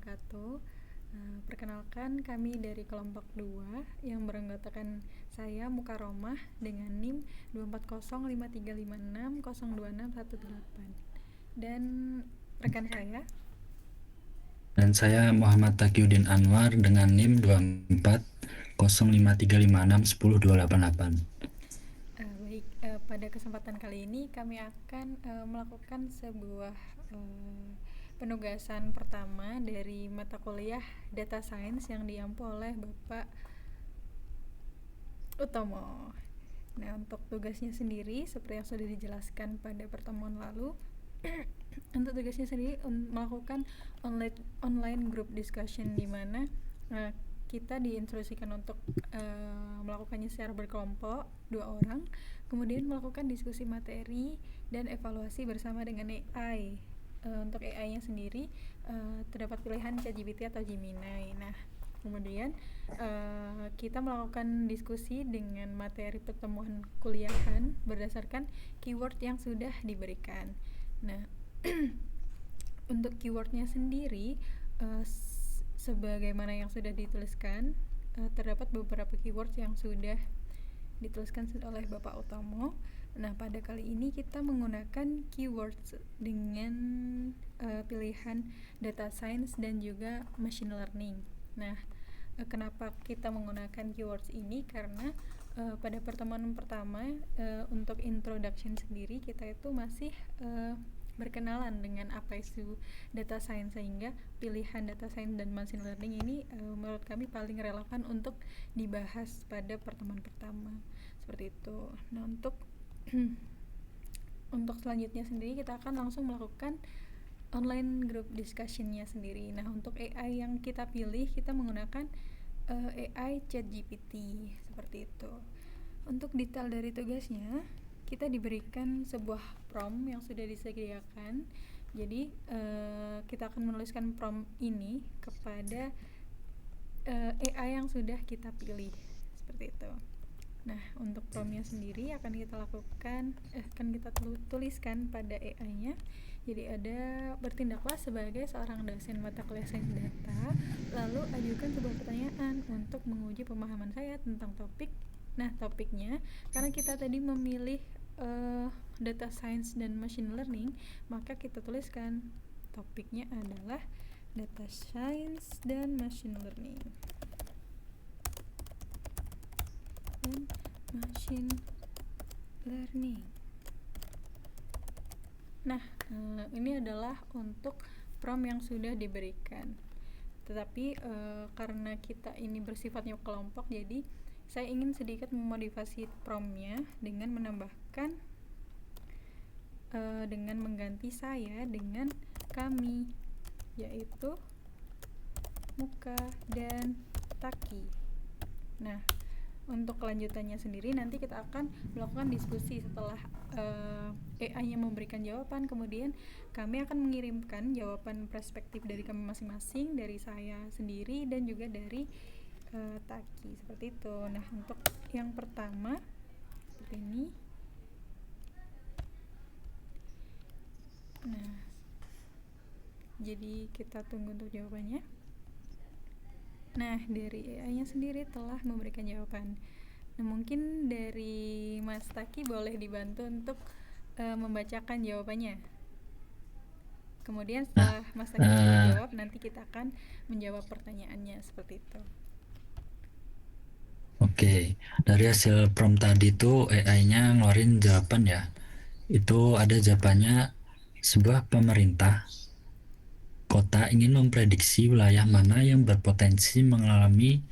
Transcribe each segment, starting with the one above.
wabarakatuh. Perkenalkan, kami dari kelompok 2 yang beranggotakan saya Mukaromah dengan NIM 24053560261 dan rekan saya. Dan saya Muhammad Taqiyuddin Anwar dengan NIM 240535610288. Baik, pada kesempatan kali ini kami akan melakukan sebuah penugasan pertama dari mata kuliah Data Science yang diampu oleh Bapak Utomo. Nah, untuk tugasnya sendiri seperti yang sudah dijelaskan pada pertemuan lalu, untuk tugasnya sendiri melakukan online group discussion di mana kita diinstruksikan untuk melakukannya secara berkelompok 2 orang, kemudian melakukan diskusi materi dan evaluasi bersama dengan AI. Untuk AI-nya sendiri terdapat pilihan ChatGPT atau Gemini. Nah, kemudian kita melakukan diskusi dengan materi pertemuan kuliahan berdasarkan keyword yang sudah diberikan. Nah, untuk keywordnya sendiri sebagaimana yang sudah dituliskan, terdapat beberapa keyword yang sudah dituliskan oleh Bapak Utomo. Nah, pada kali ini kita menggunakan keywords dengan pilihan data science dan juga machine learning. Nah, kenapa kita menggunakan keywords ini? Karena pada pertemuan pertama untuk introduction sendiri kita itu masih berkenalan dengan apa itu data science, sehingga pilihan data science dan machine learning ini menurut kami paling relevan untuk dibahas pada pertemuan pertama. Seperti itu. Nah, untuk selanjutnya sendiri kita akan langsung melakukan online group discussion-nya sendiri. Nah, untuk AI yang kita pilih, kita menggunakan AI ChatGPT seperti itu. Untuk detail dari tugasnya, kita diberikan sebuah prompt yang sudah disediakan. Jadi kita akan menuliskan prompt ini kepada AI yang sudah kita pilih seperti itu. Nah, untuk promptnya sendiri akan kita tuliskan pada AI-nya. Jadi ada, bertindaklah sebagai seorang dosen mata kuliah sains data, lalu ajukan sebuah pertanyaan untuk menguji pemahaman saya tentang topik. Nah, topiknya, karena kita tadi memilih data science dan machine learning, maka kita tuliskan topiknya adalah data science dan machine learning. Dan machine learning. Nah, ini adalah untuk prompt yang sudah diberikan. Tetapi karena kita ini bersifatnya kelompok, jadi saya ingin sedikit memodifikasi promptnya dengan menambahkan dengan mengganti saya dengan kami, yaitu Muka dan Taki. Nah, untuk kelanjutannya sendiri nanti kita akan melakukan diskusi setelah AI-nya memberikan jawaban, kemudian kami akan mengirimkan jawaban perspektif dari kami masing-masing, dari saya sendiri dan juga dari Taki, seperti itu. Nah, untuk yang pertama seperti ini. Nah, jadi kita tunggu untuk jawabannya. Nah, dari AI-nya sendiri telah memberikan jawaban. Nah, mungkin dari Mas Taki boleh dibantu untuk membacakan jawabannya. Kemudian setelah Mas Taki menjawab, nanti kita akan menjawab pertanyaannya, seperti itu. Oke, dari hasil prompt tadi tuh AI-nya ngeluarin jawaban ya. Itu ada jawabannya, sebuah pemerintah kota ingin memprediksi wilayah mana yang berpotensi mengalami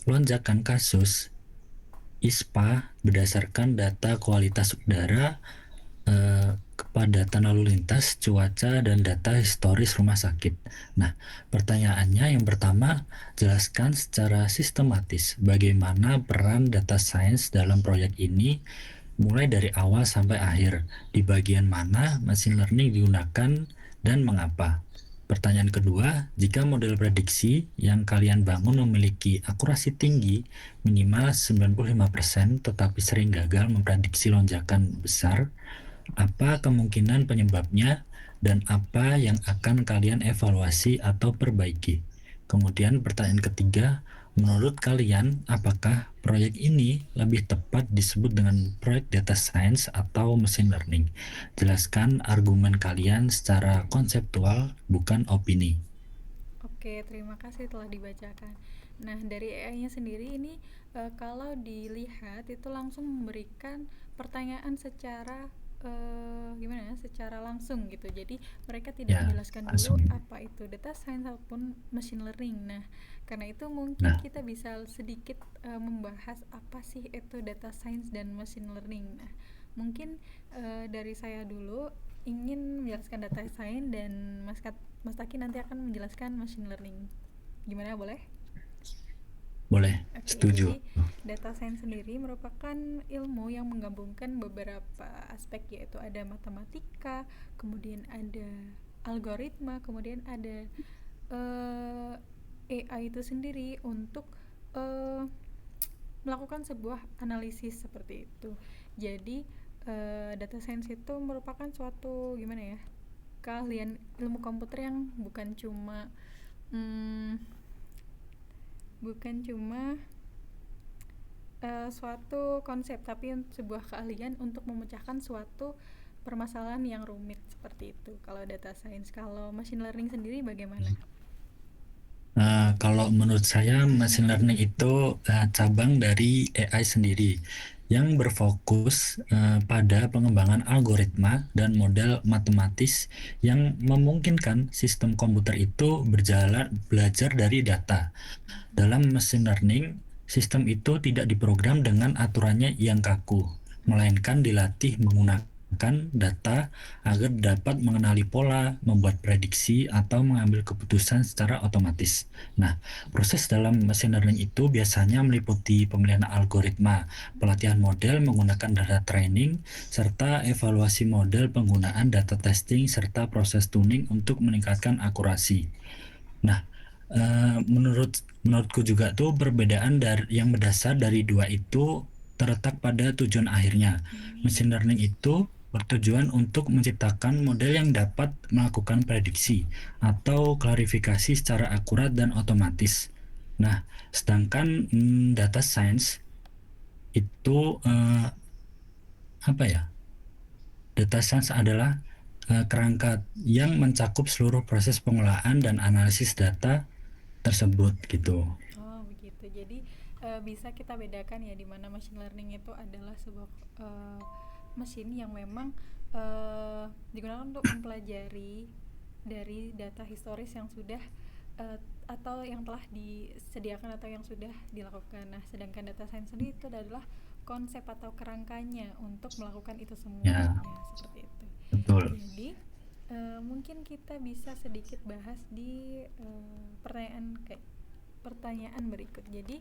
lonjakan kasus ISPA berdasarkan data kualitas udara, kepadatan lalu lintas, cuaca, dan data historis rumah sakit. Nah, pertanyaannya yang pertama, jelaskan secara sistematis bagaimana peran data science dalam proyek ini mulai dari awal sampai akhir, di bagian mana machine learning digunakan dan mengapa. Pertanyaan kedua, jika model prediksi yang kalian bangun memiliki akurasi tinggi, minimal 95%, tetapi sering gagal memprediksi lonjakan besar, apa kemungkinan penyebabnya dan apa yang akan kalian evaluasi atau perbaiki. Kemudian pertanyaan ketiga, menurut kalian apakah proyek ini lebih tepat disebut dengan proyek data science atau machine learning? Jelaskan argumen kalian secara konseptual, bukan opini. Oke, terima kasih telah dibacakan. Nah, dari AI-nya sendiri ini kalau dilihat itu langsung memberikan pertanyaan secara gimana ya, secara langsung gitu. Jadi mereka tidak Ya, menjelaskan dulu langsung. apa itu data science ataupun machine learning. Nah, karena itu mungkin Nah, kita bisa sedikit membahas apa sih itu data science dan machine learning. Nah, mungkin dari saya dulu ingin menjelaskan data science dan Mas Taki nanti akan menjelaskan machine learning. Gimana, boleh? boleh, Oke, setuju. jadi data science sendiri merupakan ilmu yang menggabungkan beberapa aspek, yaitu ada matematika, kemudian ada algoritma, kemudian ada AI itu sendiri untuk eh, melakukan sebuah analisis seperti itu. Jadi data science itu merupakan suatu gimana ya, keahlian ilmu komputer yang hmm, bukan cuma suatu konsep, tapi sebuah keahlian untuk memecahkan suatu permasalahan yang rumit seperti itu. Kalau data science, kalau machine learning sendiri bagaimana? Kalau menurut saya, machine learning itu cabang dari AI sendiri yang berfokus pada pengembangan algoritma dan model matematis yang memungkinkan sistem komputer itu belajar dari data. Dalam machine learning, sistem itu tidak diprogram dengan aturannya yang kaku, melainkan dilatih menggunakan data agar dapat mengenali pola, membuat prediksi, atau mengambil keputusan secara otomatis. Nah, proses dalam machine learning itu biasanya meliputi pemilihan algoritma, pelatihan model menggunakan data training, serta evaluasi model penggunaan data testing, serta proses tuning untuk meningkatkan akurasi. Nah, menurutku juga tuh perbedaan yang berdasar dari dua itu terletak pada tujuan akhirnya. Hmm. Machine learning itu bertujuan untuk menciptakan model yang dapat melakukan prediksi atau klarifikasi secara akurat dan otomatis. Nah, sedangkan data science itu apa ya? Data science adalah kerangka yang mencakup seluruh proses pengolahan dan analisis data tersebut gitu. Oh, begitu. Jadi bisa kita bedakan ya, di mana machine learning itu adalah sebuah mesin yang memang digunakan untuk mempelajari dari data historis yang sudah atau yang telah disediakan atau yang sudah dilakukan. Nah, sedangkan data science sendiri itu adalah konsep atau kerangkanya untuk melakukan itu semuanya, Ya, seperti itu. betul. Jadi mungkin kita bisa sedikit bahas di pertanyaan berikut. Jadi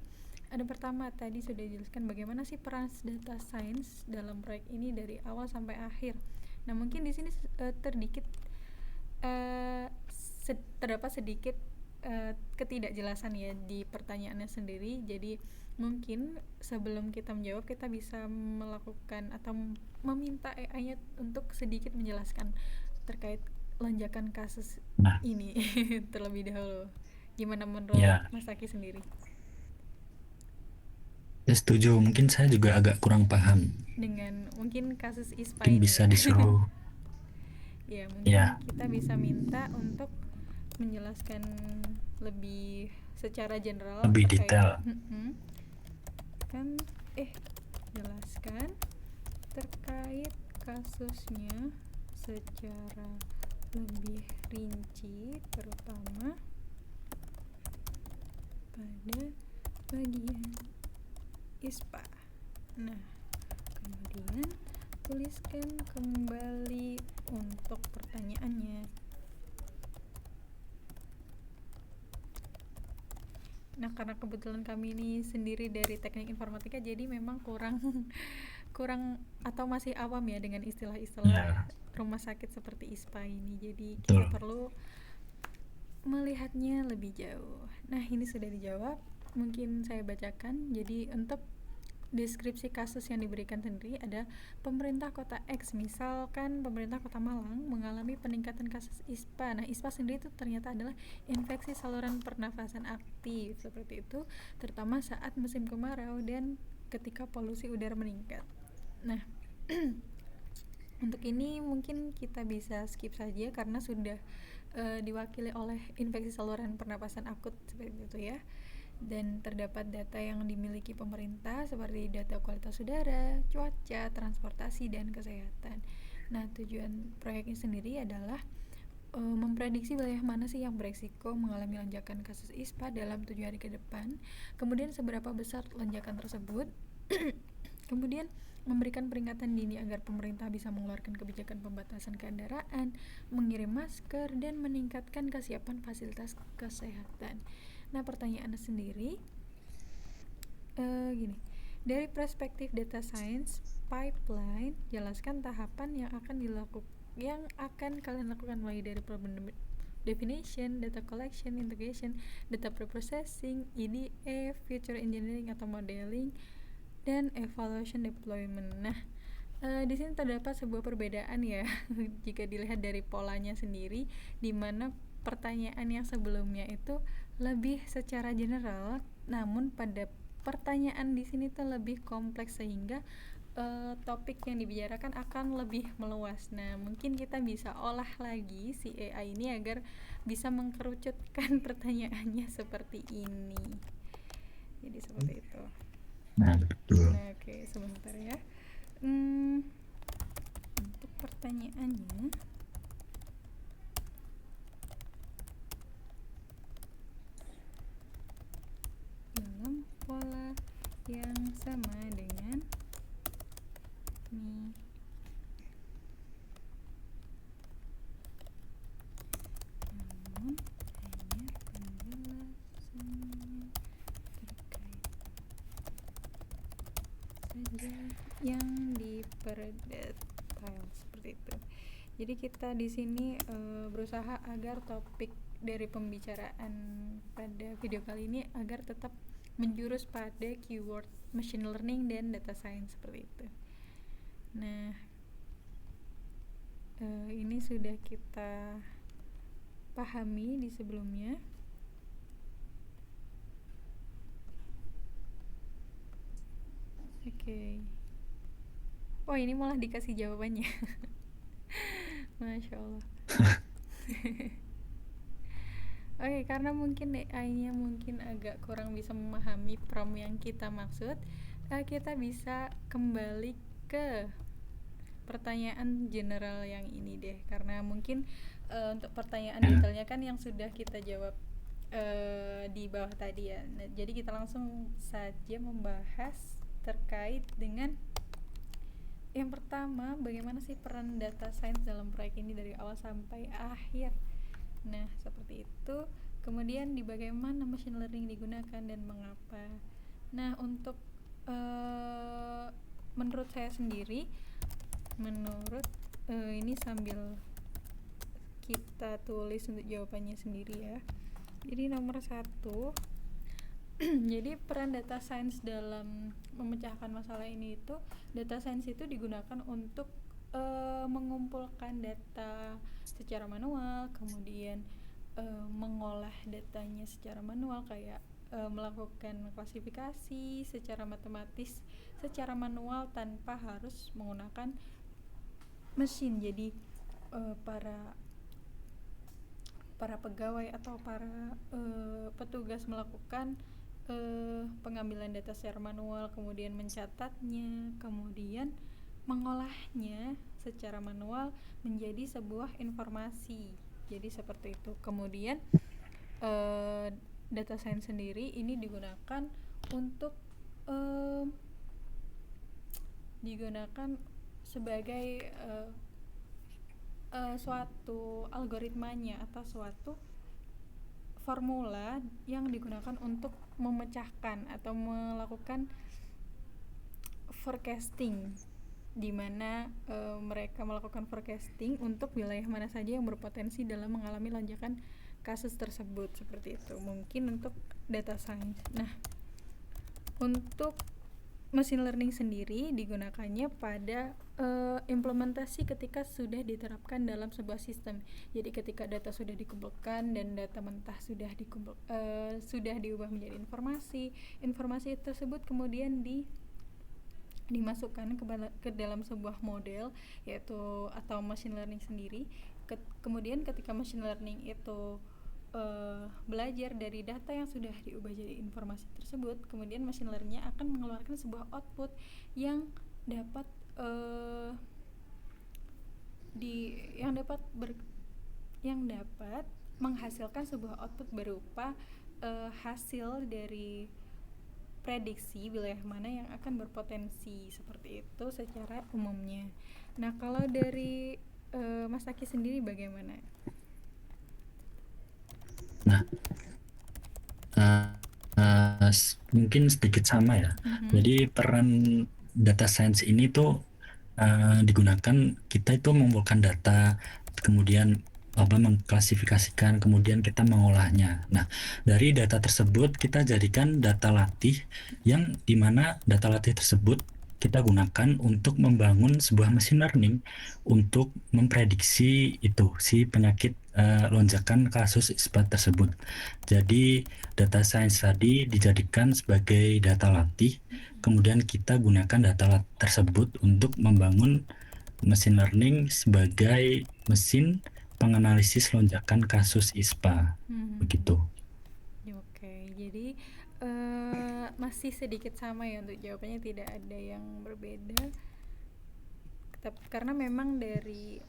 ada pertama tadi sudah dijelaskan bagaimana sih peran data science dalam proyek ini dari awal sampai akhir. Nah, mungkin di sini terdikit terdapat sedikit ketidakjelasan ya di pertanyaannya sendiri. Jadi mungkin sebelum kita menjawab, kita bisa melakukan atau meminta AI-nya untuk sedikit menjelaskan terkait lonjakan kasus Nah, ini terlebih dahulu. Gimana menurut ya, Mas Aki sendiri? saya setuju. Mungkin saya juga agak kurang paham. Dengan mungkin kasus ISPA Mungkin ini bisa ya. disuruh, Ya, mungkin ya, kita bisa minta untuk menjelaskan lebih secara general lebih terkait detail. kan jelaskan terkait kasusnya secara lebih rinci, terutama pada bagian ISPA. Nah, kemudian tuliskan kembali untuk pertanyaannya. Nah, karena kebetulan kami ini sendiri dari teknik informatika, jadi memang kurang kurang atau masih awam ya dengan istilah-istilah Ya, rumah sakit seperti ISPA ini. Jadi kita betul. perlu melihatnya lebih jauh. Nah, ini sudah dijawab. Mungkin saya bacakan. Jadi untuk deskripsi kasus yang diberikan sendiri ada pemerintah kota X, misalkan pemerintah kota Malang mengalami peningkatan kasus ISPA. Nah, ISPA sendiri itu ternyata adalah infeksi saluran pernafasan aktif, seperti itu, terutama saat musim kemarau dan ketika polusi udara meningkat. Nah, untuk ini mungkin kita bisa skip saja karena sudah diwakili oleh infeksi saluran pernapasan akut seperti itu ya. Dan terdapat data yang dimiliki pemerintah seperti data kualitas udara, cuaca, transportasi, dan kesehatan. Nah, tujuan proyek ini sendiri adalah memprediksi wilayah mana sih yang beresiko mengalami lonjakan kasus ISPA dalam 7 hari ke depan, kemudian seberapa besar lonjakan tersebut, kemudian memberikan peringatan dini agar pemerintah bisa mengeluarkan kebijakan pembatasan kendaraan, mengirim masker, dan meningkatkan kesiapan fasilitas kesehatan. Nah, pertanyaannya sendiri gini, dari perspektif data science pipeline, jelaskan tahapan yang akan kalian lakukan mulai dari problem definition, data collection, integration, data preprocessing, EDA, feature engineering atau modeling, dan evaluation deployment. Nah, di sini terdapat sebuah perbedaan ya jika dilihat dari polanya sendiri, di mana pertanyaan yang sebelumnya itu lebih secara general, namun pada pertanyaan di sini tuh lebih kompleks sehingga topik yang dibicarakan akan lebih meluas. Nah, mungkin kita bisa olah lagi si AI ini agar bisa mengkerucutkan pertanyaannya seperti ini. Jadi seperti itu. Nah, betul. Nah, oke, sebentar ya. Untuk pertanyaannya, dalam pola yang sama dengan nih, namun hanya penjelasannya terkait saja yang diperdetail seperti itu. Jadi kita di sini berusaha agar topik dari pembicaraan pada video kali ini agar tetap menjurus pada keyword machine learning dan data science seperti itu. Nah, ini sudah kita pahami di sebelumnya. Oke. Oh, ini malah dikasih jawabannya. Masya Allah. Oke, karena mungkin AI-nya mungkin agak kurang bisa memahami prompt yang kita maksud, kita bisa kembali ke pertanyaan general yang ini deh, karena mungkin untuk pertanyaan detailnya kan yang sudah kita jawab di bawah tadi ya. Nah, jadi kita langsung saja membahas terkait dengan yang pertama, bagaimana sih peran data science dalam proyek ini dari awal sampai akhir. Nah, seperti itu. Kemudian di bagaimana machine learning digunakan dan mengapa. Nah, untuk menurut saya sendiri, ini sambil kita tulis untuk jawabannya sendiri ya. Jadi nomor 1, jadi peran data science dalam memecahkan masalah ini itu, data science itu digunakan untuk mengumpulkan data secara manual, kemudian mengolah datanya secara manual, kayak melakukan klasifikasi secara matematis secara manual tanpa harus menggunakan mesin. Jadi para pegawai atau para petugas melakukan pengambilan data secara manual, kemudian mencatatnya, kemudian mengolahnya secara manual menjadi sebuah informasi. Jadi seperti itu. Kemudian data science sendiri ini digunakan untuk sebagai suatu algoritmanya atau suatu formula yang digunakan untuk memecahkan atau melakukan forecasting, di mana mereka melakukan forecasting untuk wilayah mana saja yang berpotensi dalam mengalami lonjakan kasus tersebut. Seperti itu mungkin untuk data science. Nah, untuk machine learning sendiri digunakannya pada implementasi ketika sudah diterapkan dalam sebuah sistem. Jadi ketika data sudah dikumpulkan dan data mentah sudah diubah menjadi informasi tersebut kemudian dimasukkan ke dalam sebuah model yaitu atau machine learning sendiri. Kemudian ketika machine learning itu belajar dari data yang sudah diubah jadi informasi tersebut, kemudian machine learning akan mengeluarkan sebuah output yang dapat menghasilkan sebuah output berupa hasil dari prediksi wilayah mana yang akan berpotensi, seperti itu secara umumnya. Nah, kalau dari Mas Aki sendiri bagaimana? Nah, mungkin sedikit sama ya. Jadi peran data science ini tuh digunakan, kita itu mengumpulkan data, kemudian mengklasifikasikan, kemudian kita mengolahnya. Nah, dari data tersebut kita jadikan data latih, yang dimana data latih tersebut kita gunakan untuk membangun sebuah machine learning untuk memprediksi itu si penyakit lonjakan kasus ISPA tersebut. Jadi data science tadi dijadikan sebagai data latih, kemudian kita gunakan data tersebut untuk membangun machine learning sebagai mesin penganalisis lonjakan kasus ISPA. Begitu. Oke, jadi masih sedikit sama ya untuk jawabannya, tidak ada yang berbeda. Karena memang dari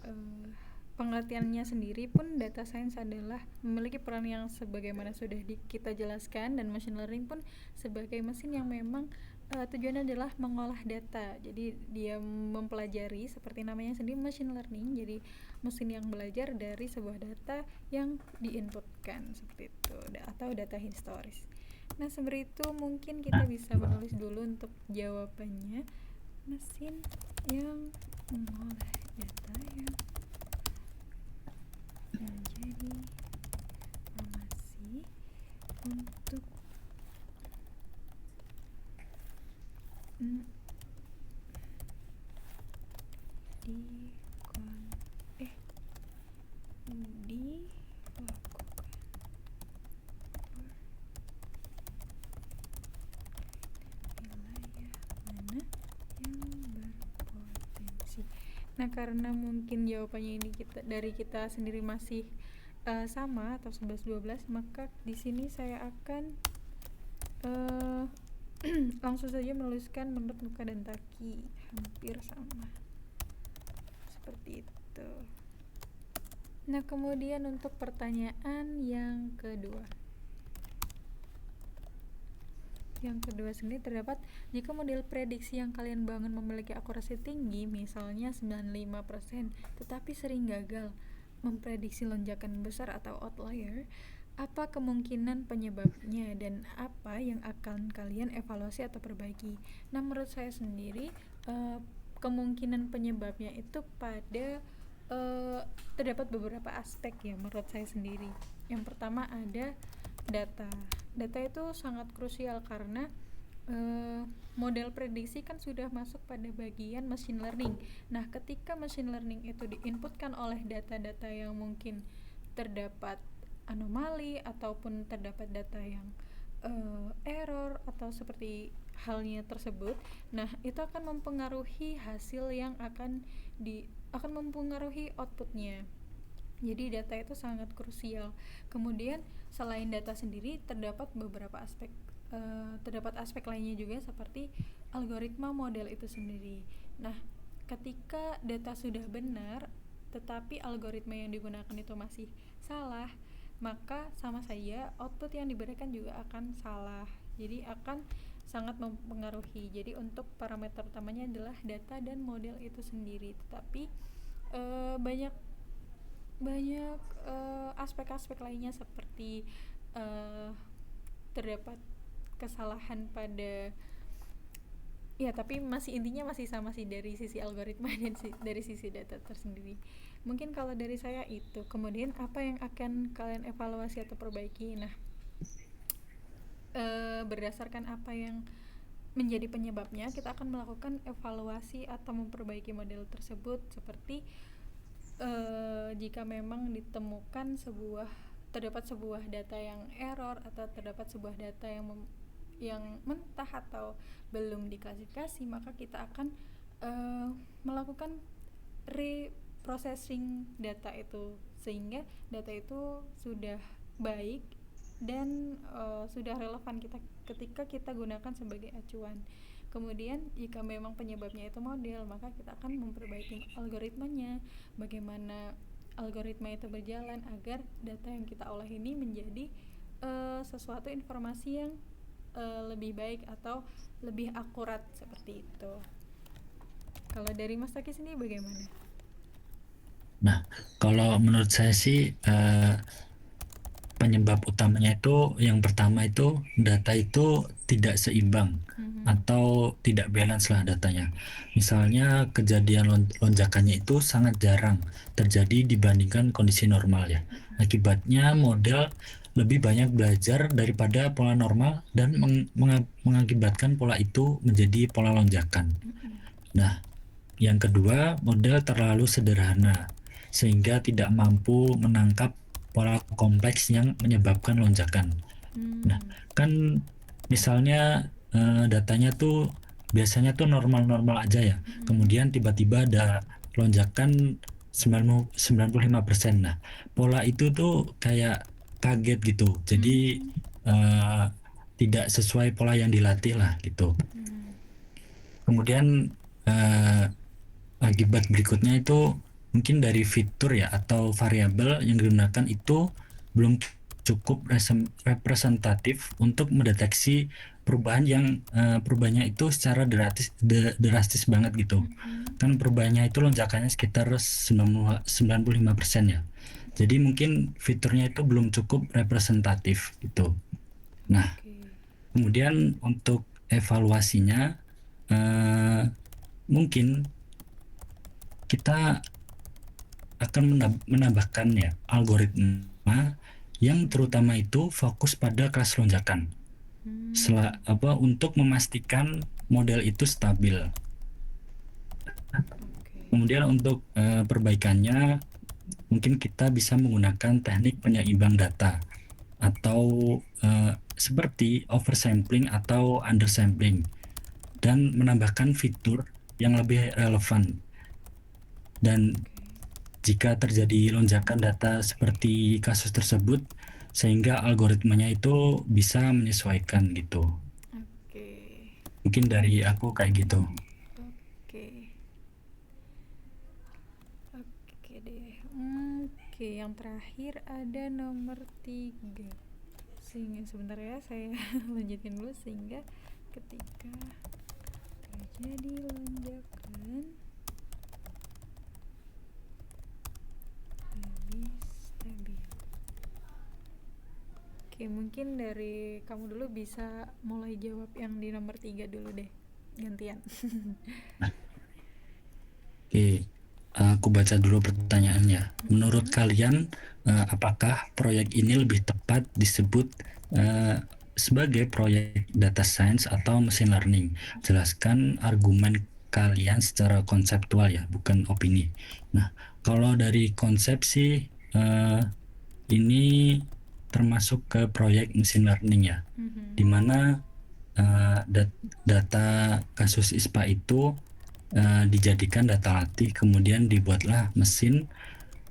pengertiannya sendiri pun data science adalah memiliki peran yang sebagaimana sudah kita jelaskan, dan machine learning pun sebagai mesin yang memang tujuannya adalah mengolah data. Jadi dia mempelajari, seperti namanya sendiri machine learning, jadi mesin yang belajar dari sebuah data yang diinputkan, seperti itu, atau data historis. Nah, seperti itu mungkin kita bisa menulis dulu untuk jawabannya. Mesin yang mengolah data yang menjadi informasi untuk Nah, karena mungkin jawabannya ini dari kita sendiri masih sama atau 11-12, maka di sini saya akan langsung saja menuliskan menurut Muka dan Taki, hampir sama seperti itu. Nah, kemudian untuk pertanyaan yang kedua sendiri terdapat, jika model prediksi yang kalian bangun memiliki akurasi tinggi, misalnya 95%, tetapi sering gagal memprediksi lonjakan besar atau outlier, apa kemungkinan penyebabnya dan apa yang akan kalian evaluasi atau perbaiki? Nah, menurut saya sendiri kemungkinan penyebabnya itu pada terdapat beberapa aspek ya menurut saya sendiri. Yang pertama ada data itu sangat krusial karena model prediksi kan sudah masuk pada bagian machine learning. Nah, ketika machine learning itu diinputkan oleh data-data yang mungkin terdapat anomali ataupun terdapat data yang error atau seperti halnya tersebut, nah itu akan mempengaruhi hasil yang akan mempengaruhi outputnya. Jadi data itu sangat krusial. Kemudian selain data sendiri terdapat beberapa aspek, terdapat aspek lainnya juga seperti algoritma model itu sendiri. Nah, ketika data sudah benar tetapi algoritma yang digunakan itu masih salah, maka sama saja output yang diberikan juga akan salah. Jadi akan sangat mempengaruhi. Jadi untuk parameter utamanya adalah data dan model itu sendiri. Tetapi banyak aspek-aspek lainnya seperti terdapat kesalahan pada tapi intinya masih sama sih dari sisi algoritma dan dari sisi data tersendiri. Mungkin kalau dari saya itu. Kemudian apa yang akan kalian evaluasi atau perbaiki? Nah, berdasarkan apa yang menjadi penyebabnya, kita akan melakukan evaluasi atau memperbaiki model tersebut, seperti jika memang terdapat sebuah data yang error, atau terdapat sebuah data yang mentah atau belum diklasifikasi, maka kita akan melakukan reprocessing data itu, sehingga data itu sudah baik dan sudah relevan ketika kita gunakan sebagai acuan. Kemudian jika memang penyebabnya itu model, maka kita akan memperbaiki algoritmanya, bagaimana algoritma itu berjalan agar data yang kita olah ini menjadi sesuatu informasi yang lebih baik atau lebih akurat, seperti itu. Kalau dari Mas Taki sendiri bagaimana? Nah, kalau menurut saya sih penyebab utamanya itu yang pertama itu data itu tidak seimbang atau tidak balance lah datanya. Misalnya kejadian lonjakannya itu sangat jarang terjadi dibandingkan kondisi normal ya. Akibatnya model lebih banyak belajar daripada pola normal dan mengakibatkan pola itu menjadi pola lonjakan. Nah, yang kedua, model terlalu sederhana sehingga tidak mampu menangkap pola kompleks yang menyebabkan lonjakan. Nah, kan misalnya datanya tuh biasanya tuh normal-normal aja ya. Kemudian tiba-tiba ada lonjakan 95%. Nah, pola itu tuh kayak kaget gitu. Jadi eh, tidak sesuai pola yang dilatih lah gitu. Kemudian eh, akibat berikutnya itu mungkin dari fitur ya atau variabel yang digunakan itu belum cukup representatif untuk mendeteksi perubahan yang perubahannya itu secara drastis banget gitu. Kan perubahannya itu lonjakannya sekitar 95% ya. Jadi mungkin fiturnya itu belum cukup representatif gitu. Nah, kemudian untuk evaluasinya mungkin kita akan menambahkan ya algoritma yang terutama itu fokus pada kelas lonjakan. Untuk memastikan model itu stabil. Kemudian untuk perbaikannya mungkin kita bisa menggunakan teknik penyeimbang data atau seperti oversampling atau undersampling dan menambahkan fitur yang lebih relevan. Dan jika terjadi lonjakan data seperti kasus tersebut, sehingga algoritmanya itu bisa menyesuaikan gitu. Mungkin dari aku kayak gitu. Oke deh. Oke, yang terakhir ada nomor 3. Sehingga sebentar ya, saya lanjutin dulu. Sehingga ketika terjadi lonjakan lebih stabil. Oke, mungkin dari kamu dulu bisa mulai jawab yang di nomor 3 dulu deh, gantian. Oke, aku baca dulu pertanyaannya. Menurut kalian, apakah proyek ini lebih tepat disebut sebagai proyek data science atau machine learning? Jelaskan argumen kalian secara konseptual ya, bukan opini. Nah, kalau dari konsep sih, ini termasuk ke proyek machine learning ya, di mana data kasus ISPA itu dijadikan data latih, kemudian dibuatlah mesin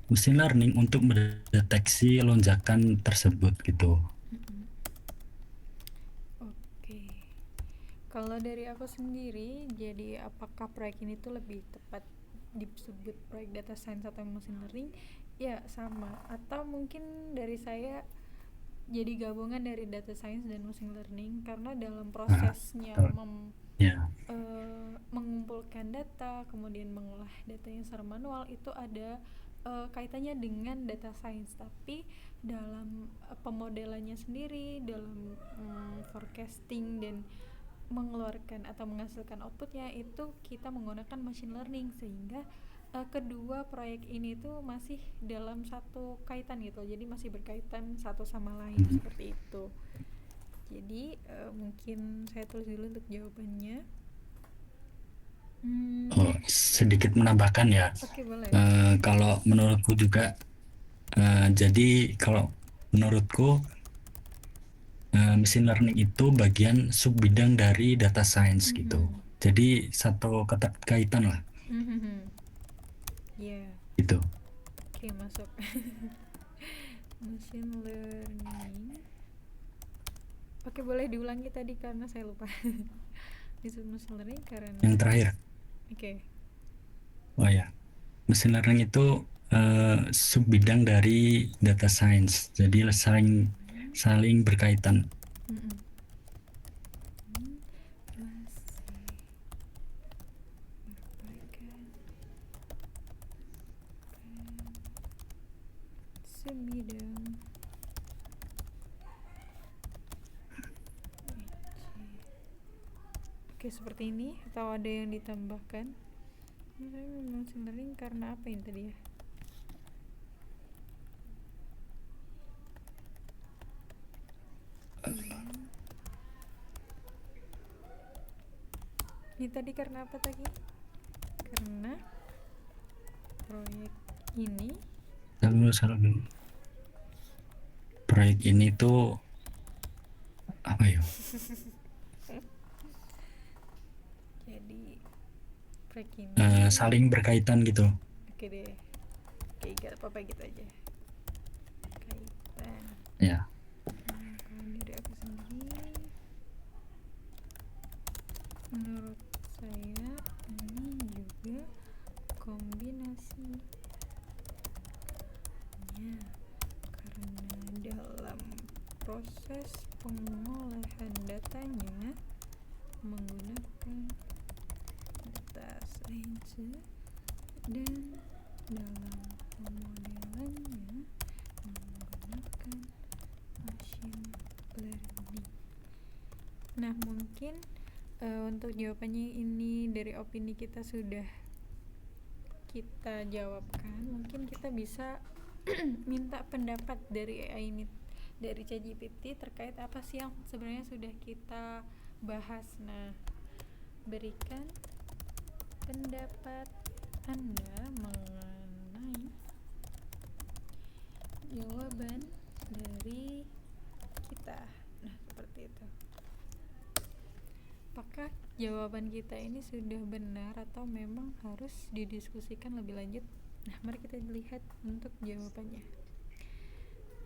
learning untuk mendeteksi lonjakan tersebut gitu. Oke. Kalau dari aku sendiri, jadi apakah proyek ini tuh lebih tepat disebut proyek data science atau machine learning? Ya sama, atau mungkin dari saya jadi gabungan dari data science dan machine learning, karena dalam prosesnya mengumpulkan data, kemudian mengolah datanya secara manual, itu ada kaitannya dengan data science, tapi dalam pemodelannya sendiri, dalam forecasting dan mengeluarkan atau menghasilkan outputnya itu kita menggunakan machine learning, sehingga kedua proyek ini tuh masih dalam satu kaitan gitu, jadi masih berkaitan satu sama lain, seperti itu. Jadi mungkin saya tulis dulu untuk jawabannya. Oh, sedikit menambahkan ya. Oke, boleh. Kalau menurutku juga, jadi kalau menurutku machine learning itu bagian sub bidang dari data science gitu. Mhm. Jadi satu kaitan lah Mhm. Ya, gitu. oke, masuk. Machine learning. Oke, boleh diulangi tadi karena saya lupa. Disebut machine learning karena Yang terakhir, oke. oh ya, machine learning itu sub bidang dari data science. Jadi saling saling berkaitan. Mm-mm. Masih berkaitan sebidang. Oke, seperti ini atau ada yang ditambahkan? Misalnya machine learning karena apa ini tadi ya? Ini tadi karena apa tadi? Karena proyek ini Lalu proyek ini tuh apa ya? jadi proyek ini Saling berkaitan gitu. oke deh. Oke, gak apa-apa gitu aja. Kaitan. Ya. Kalau dari aku sendiri, menurut saya ini juga kombinasinya, karena dalam proses pengolahan datanya menggunakan data science dan dalam pemodelannya menggunakan machine learning. Nah, mungkin untuk jawabannya ini dari opini kita sudah kita jawabkan. Mungkin kita bisa minta pendapat dari AI ini, dari ChatGPT terkait apa sih yang sebenarnya sudah kita bahas. Nah, berikan pendapat Anda mengenai jawaban dari kita. Nah, seperti itu. Apakah jawaban kita ini sudah benar atau memang harus didiskusikan lebih lanjut? Nah, mari kita lihat untuk jawabannya.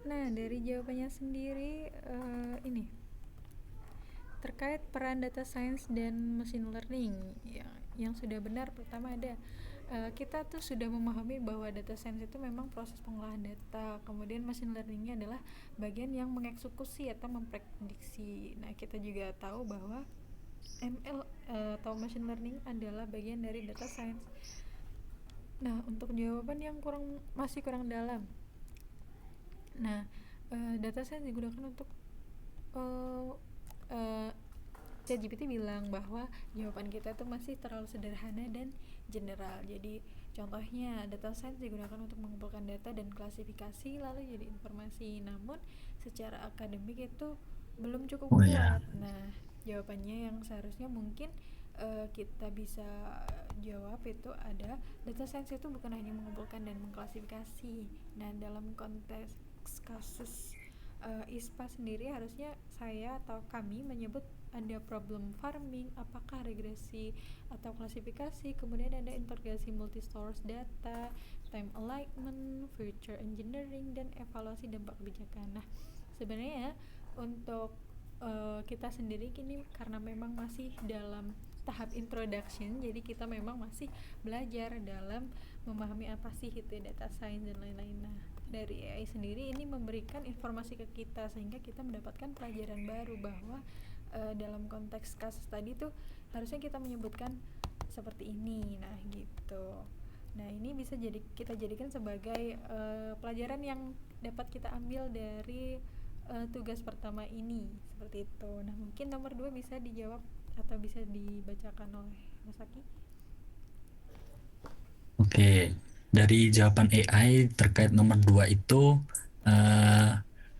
Nah, dari jawabannya sendiri ini terkait peran data science dan machine learning yang sudah benar. Pertama ada kita tuh sudah memahami bahwa data science itu memang proses pengolahan data, kemudian machine learningnya adalah bagian yang mengeksekusi atau memprediksi. Nah, kita juga tahu bahwa ML atau machine learning adalah bagian dari data science. Nah, untuk jawaban yang masih kurang dalam. Nah, data science digunakan untuk ChatGPT bilang bahwa jawaban kita tuh masih terlalu sederhana dan general. Jadi contohnya data science digunakan untuk mengumpulkan data dan klasifikasi lalu jadi informasi. Namun secara akademik itu belum cukup Oh kuat. ya. Nah, jawabannya yang seharusnya mungkin kita bisa jawab itu ada data science itu bukan hanya mengumpulkan dan mengklasifikasi. Nah, dalam konteks kasus ISPA sendiri harusnya saya atau kami menyebut ada problem farming, apakah regresi atau klasifikasi, kemudian ada integrasi multi-source data, time alignment, future engineering, dan evaluasi dampak kebijakan. Nah, sebenarnya untuk kita sendiri kini karena memang masih dalam tahap introduction, jadi kita memang masih belajar dalam memahami apa sih itu data science dan lain-lain. Nah, dari AI sendiri ini memberikan informasi ke kita sehingga kita mendapatkan pelajaran baru bahwa dalam konteks kasus tadi tuh harusnya kita menyebutkan seperti ini. Nah, gitu. Nah, ini bisa kita jadikan sebagai pelajaran yang dapat kita ambil dari tugas pertama ini, seperti itu. Nah, mungkin nomor 2 bisa dijawab atau bisa dibacakan oleh Mas Aki. Oke, dari jawaban AI terkait nomor 2 itu,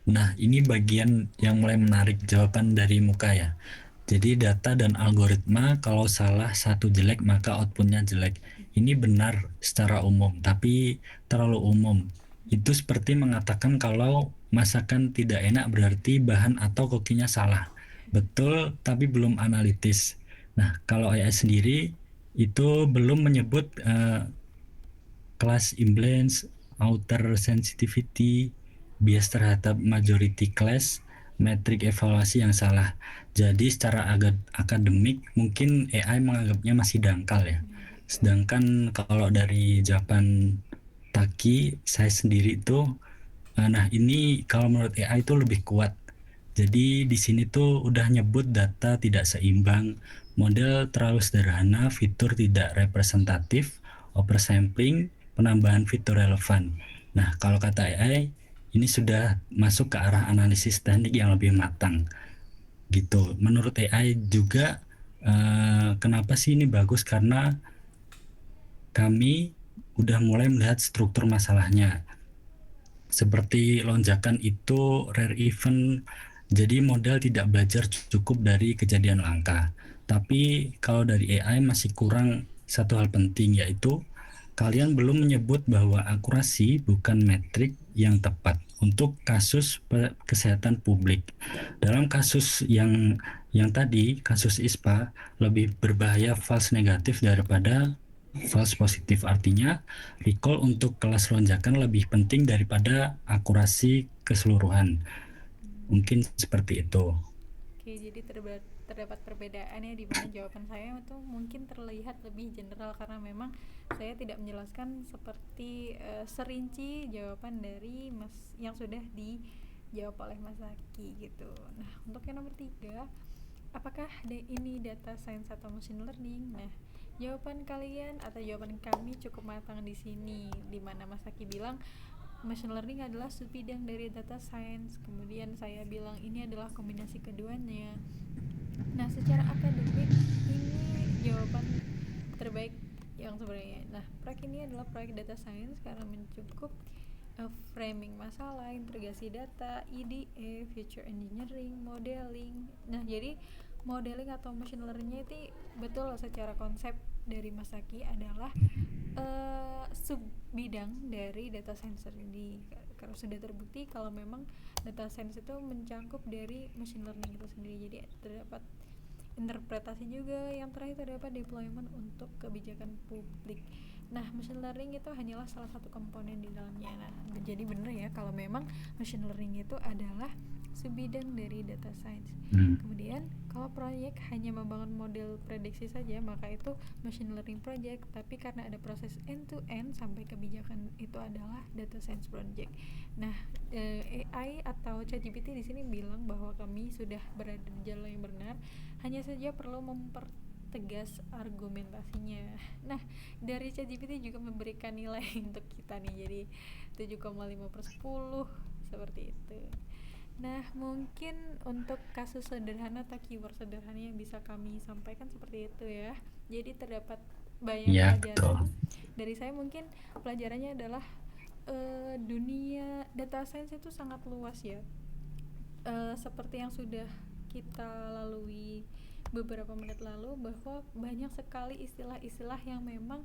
Nah, ini bagian yang mulai menarik jawaban dari muka ya. Jadi data dan algoritma kalau salah satu jelek maka outputnya jelek. Ini benar secara umum, tapi terlalu umum. Itu seperti mengatakan kalau masakan tidak enak berarti bahan atau kokinya salah. Betul, tapi belum analitis. Nah, kalau AI sendiri itu belum menyebut class imbalance, outer sensitivity, bias terhadap majority class, metrik evaluasi yang salah. Jadi secara akademik mungkin AI menganggapnya masih dangkal ya. Gitu. Sedangkan kalau dari jawaban Taki, saya sendiri itu, nah ini kalau menurut AI itu lebih kuat. Jadi di sini tuh udah nyebut data tidak seimbang, model terlalu sederhana, fitur tidak representatif, oversampling, penambahan fitur relevan. Nah, kalau kata AI, ini sudah masuk ke arah analisis teknik yang lebih matang gitu. Menurut AI juga, kenapa sih ini bagus? Karena kami udah mulai melihat struktur masalahnya seperti lonjakan itu rare event, jadi model tidak belajar cukup dari kejadian langka. Tapi kalau dari AI masih kurang satu hal penting, yaitu kalian belum menyebut bahwa akurasi bukan metrik yang tepat untuk kasus kesehatan publik. Dalam kasus yang tadi, kasus ISPA, lebih berbahaya false negatif daripada false positif. Artinya recall untuk kelas lonjakan lebih penting daripada akurasi keseluruhan. Mungkin seperti itu. Oke, jadi terdapat perbedaan ya di mana jawaban saya itu mungkin terlihat lebih general karena memang saya tidak menjelaskan seperti serinci jawaban dari Mas yang sudah dijawab oleh Mas Zaki gitu. Nah, untuk yang nomor 3, apakah ini data science atau machine learning? Nah, jawaban kalian atau jawaban kami cukup matang di sini, di mana Mas Zaki bilang machine learning adalah subbidang dari data science. Kemudian saya bilang ini adalah kombinasi keduanya. Nah, secara akademik ini jawaban terbaik yang sebenarnya. Nah, proyek ini adalah proyek data science karena mencukup framing masalah, integrasi data, EDA, feature engineering, modeling. Nah, jadi modeling atau machine learning itu betul secara konsep dari Mas Saki adalah sub bidang dari data science ini. Karena sudah terbukti kalau memang data science itu mencangkup dari machine learning itu sendiri. Jadi terdapat interpretasi juga, yang terakhir terdapat deployment untuk kebijakan publik. Nah, machine learning itu hanyalah salah satu komponen di dalamnya. Nah, jadi benar ya kalau memang machine learning itu adalah subbidang dari data science. Kemudian kalau proyek hanya membangun model prediksi saja, maka itu machine learning project. Tapi karena ada proses end to end sampai kebijakan, itu adalah data science project. Nah, AI atau ChatGPT di sini bilang bahwa kami sudah berada di jalan yang benar, hanya saja perlu mempertegas argumentasinya. Nah, dari ChatGPT juga memberikan nilai untuk kita nih, jadi 7,5/10 seperti itu. Nah, mungkin untuk kasus sederhana atau keyword sederhana yang bisa kami sampaikan seperti itu ya. Jadi terdapat banyak Ya, betul. pelajaran. Dari saya mungkin pelajarannya adalah dunia data science itu sangat luas ya. Seperti yang sudah kita lalui beberapa menit lalu, bahwa banyak sekali istilah-istilah yang memang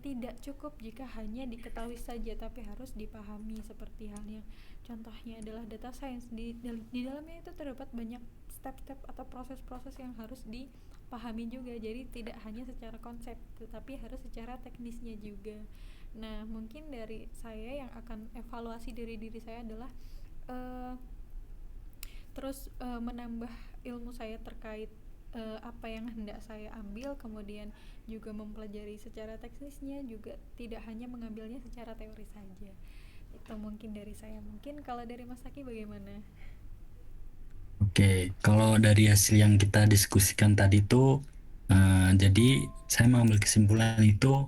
tidak cukup jika hanya diketahui saja, tapi harus dipahami. Seperti halnya contohnya adalah data science, di dalamnya itu terdapat banyak step-step atau proses-proses yang harus dipahami juga. Jadi tidak hanya secara konsep, tetapi harus secara teknisnya juga. Nah, mungkin dari saya yang akan evaluasi dari diri saya adalah terus menambah ilmu saya terkait apa yang hendak saya ambil, kemudian juga mempelajari secara teknisnya, juga tidak hanya mengambilnya secara teori saja. Itu mungkin dari saya. Mungkin kalau dari Mas Saki bagaimana? Oke, kalau dari hasil yang kita diskusikan tadi itu, jadi saya mengambil kesimpulan itu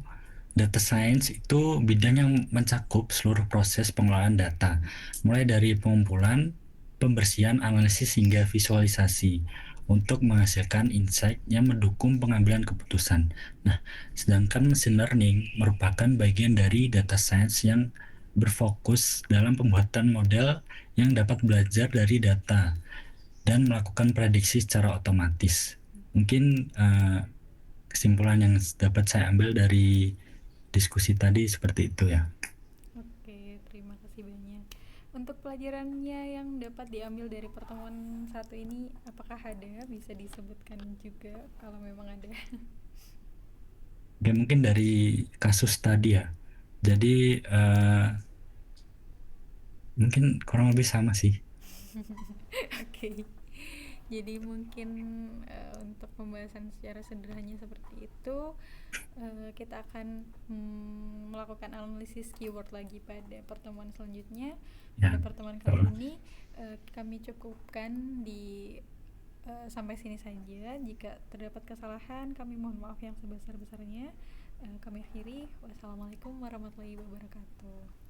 data science itu bidang yang mencakup seluruh proses pengelolaan data, mulai dari pengumpulan, pembersihan, analisis hingga visualisasi untuk menghasilkan insight yang mendukung pengambilan keputusan. Nah, sedangkan machine learning merupakan bagian dari data science yang berfokus dalam pembuatan model yang dapat belajar dari data dan melakukan prediksi secara otomatis. Mungkin kesimpulan yang dapat saya ambil dari diskusi tadi seperti itu ya. Oke, terima kasih banyak. Untuk pelajarannya yang dapat diambil dari pertemuan satu ini, apakah ada? Bisa disebutkan juga kalau memang ada. Oke, mungkin dari kasus tadi ya. Jadi mungkin kurang lebih sama sih. Oke. Jadi mungkin untuk pembahasan secara sederhananya seperti itu, kita akan melakukan analisis keyword lagi pada pertemuan selanjutnya. Pada Ya, pertemuan kali betul. ini kami cukupkan di sampai sini saja. Jika terdapat kesalahan, kami mohon maaf yang sebesar-besarnya. Kami akhiri. Wassalamualaikum warahmatullahi wabarakatuh.